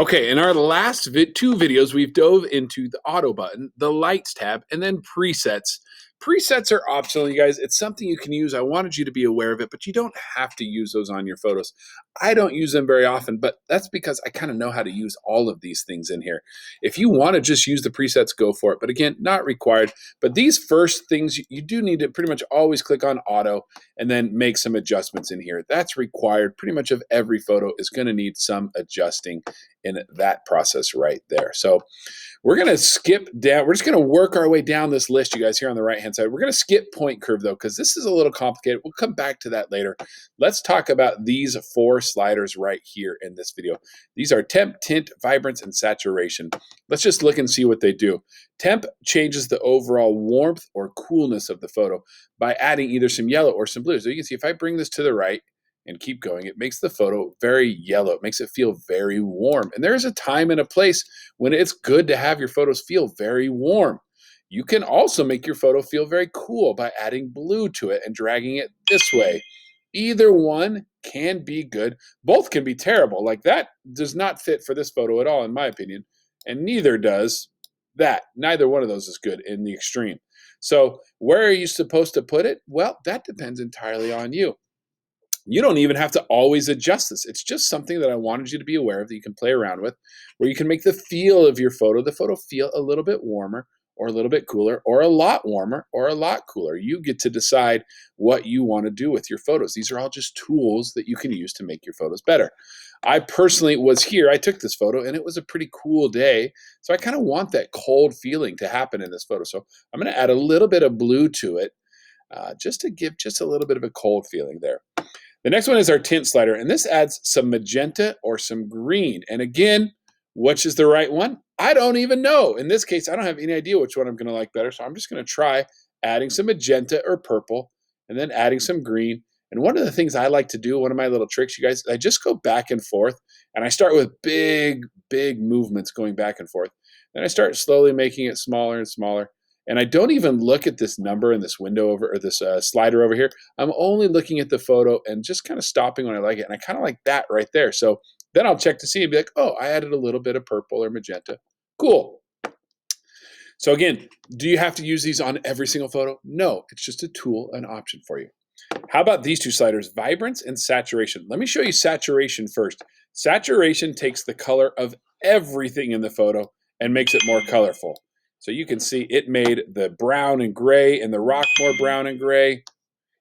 Okay, in our last two videos, we've dove into the auto button, the lights tab, and then presets. Presets are optional, you guys. It's something you can use. I wanted you to be aware of it, but you don't have to use those on your photos. I don't use them very often, but that's because I kind of know how to use all of these things in here. If you want to just use the presets, go for it. But again, not required. But these first things, you do need to pretty much always click on auto and then make some adjustments in here. That's required. Pretty much of every photo is going to need some adjusting in that process right there. So we're going to skip down. We're just going to work our way down this list, you guys, here on the right-hand side. We're going to skip point curve, though, because this is a little complicated. We'll come back to that later. Let's talk about these four sliders right here in this video. These are Temp, Tint, Vibrance, and Saturation. Let's just look and see what they do. Temp changes the overall warmth or coolness of the photo by adding either some yellow or some blue. So you can see if I bring this to the right, and keep going, it makes the photo very yellow. It makes it feel very warm. And there's a time and a place when it's good to have your photos feel very warm. You can also make your photo feel very cool by adding blue to it and dragging it this way. Either one can be good. Both can be terrible. Like that does not fit for this photo at all, in my opinion. And neither does that. Neither one of those is good in the extreme. So where are you supposed to put it? Well, that depends entirely on you. You don't even have to always adjust this. It's just something that I wanted you to be aware of that you can play around with, where you can make the feel of your photo, the photo feel a little bit warmer or a little bit cooler or a lot warmer or a lot cooler. You get to decide what you want to do with your photos. These are all just tools that you can use to make your photos better. I personally was here. I took this photo and it was a pretty cool day. So I kind of want that cold feeling to happen in this photo. So I'm going to add a little bit of blue to it just to give just a little bit of a cold feeling there. The next one is our tint slider, and this adds some magenta or some green. And again, which is the right one? I don't even know. In this case, I don't have any idea which one I'm going to like better, so I'm just going to try adding some magenta or purple and then adding some green. And one of the things I like to do, one of my little tricks, you guys, I just go back and forth, and I start with big, big movements going back and forth. Then I start slowly making it smaller and smaller. And I don't even look at this number in this window over, or this slider over here. I'm only looking at the photo and just kind of stopping when I like it. And I kind of like that right there. So then I'll check to see and be like, oh, I added a little bit of purple or magenta. Cool. So again, do you have to use these on every single photo? No, it's just a tool, an option for you. How about these two sliders, Vibrance and Saturation? Let me show you Saturation first. Saturation takes the color of everything in the photo and makes it more colorful. So you can see it made the brown and gray and the rock more brown and gray.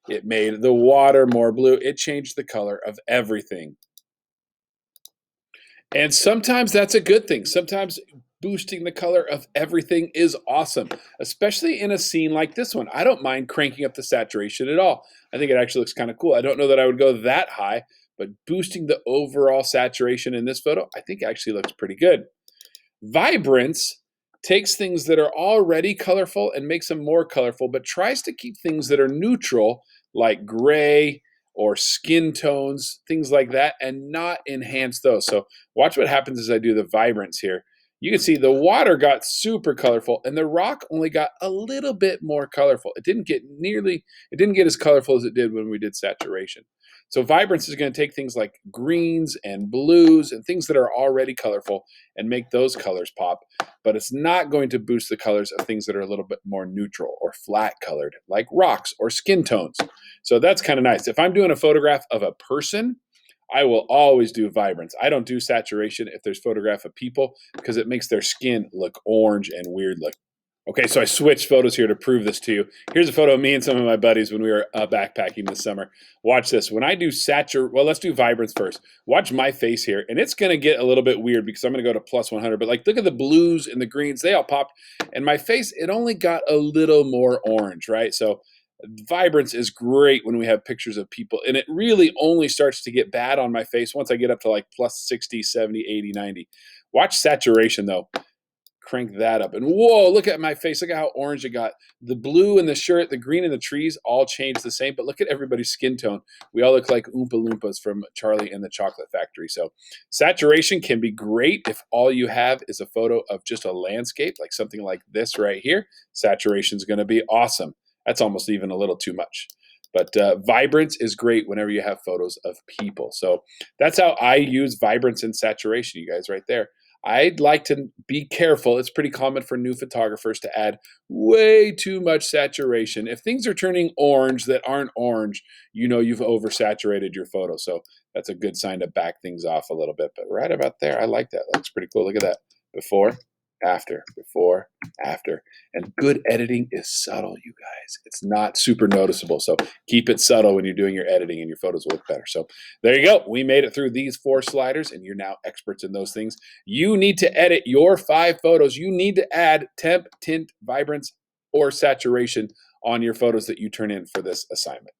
It made the water more blue. It changed the color of everything. And sometimes that's a good thing. Sometimes boosting the color of everything is awesome, especially in a scene like this one. I don't mind cranking up the saturation at all. I think it actually looks kind of cool. I don't know that I would go that high, but boosting the overall saturation in this photo, I think actually looks pretty good. Vibrance takes things that are already colorful and makes them more colorful, but tries to keep things that are neutral, like gray or skin tones, things like that, and not enhance those. So watch what happens as I do the vibrance here. You can see the water got super colorful and the rock only got a little bit more colorful. It didn't get as colorful as it did when we did saturation. So vibrance is going to take things like greens and blues and things that are already colorful and make those colors pop, but it's not going to boost the colors of things that are a little bit more neutral or flat colored, like rocks or skin tones. So that's kind of nice. If I'm doing a photograph of a person, I will always do vibrance. I don't do saturation if there's photograph of people because it makes their skin look orange and weird looking. Okay, so I switched photos here to prove this to you. Here's a photo of me and some of my buddies when we were backpacking this summer. Watch this. When I do well, let's do vibrance first. Watch my face here, and it's going to get a little bit weird because I'm going to go to plus 100. But like, look at the blues and the greens. They all popped. And my face, it only got a little more orange, right? So vibrance is great when we have pictures of people. And it really only starts to get bad on my face once I get up to like plus 60, 70, 80, 90. Watch saturation, though. Crank that up and whoa, look at my face. Look at how orange it got. The blue in the shirt, the green in the trees all changed the same, but look at everybody's skin tone. We all look like Oompa Loompas from Charlie and the Chocolate Factory. So saturation can be great if all you have is a photo of just a landscape, like something like this right here. Saturation is going to be awesome. That's almost even a little too much. But vibrance is great whenever you have photos of people. So that's how I use vibrance and saturation, you guys, right there. I'd like to be careful. It's pretty common for new photographers to add way too much saturation. If things are turning orange that aren't orange, you know you've oversaturated your photo. So that's a good sign to back things off a little bit. But right about there, I like that. Looks pretty cool. Look at that. Before, after, before, after. And good editing is subtle, you guys. It's not super noticeable. So keep it subtle when you're doing your editing and your photos will look better. So there you go. We made it through these 4 sliders and you're now experts in those things. You need to edit your 5 photos. You need to add temp, tint, vibrance, or saturation on your photos that you turn in for this assignment.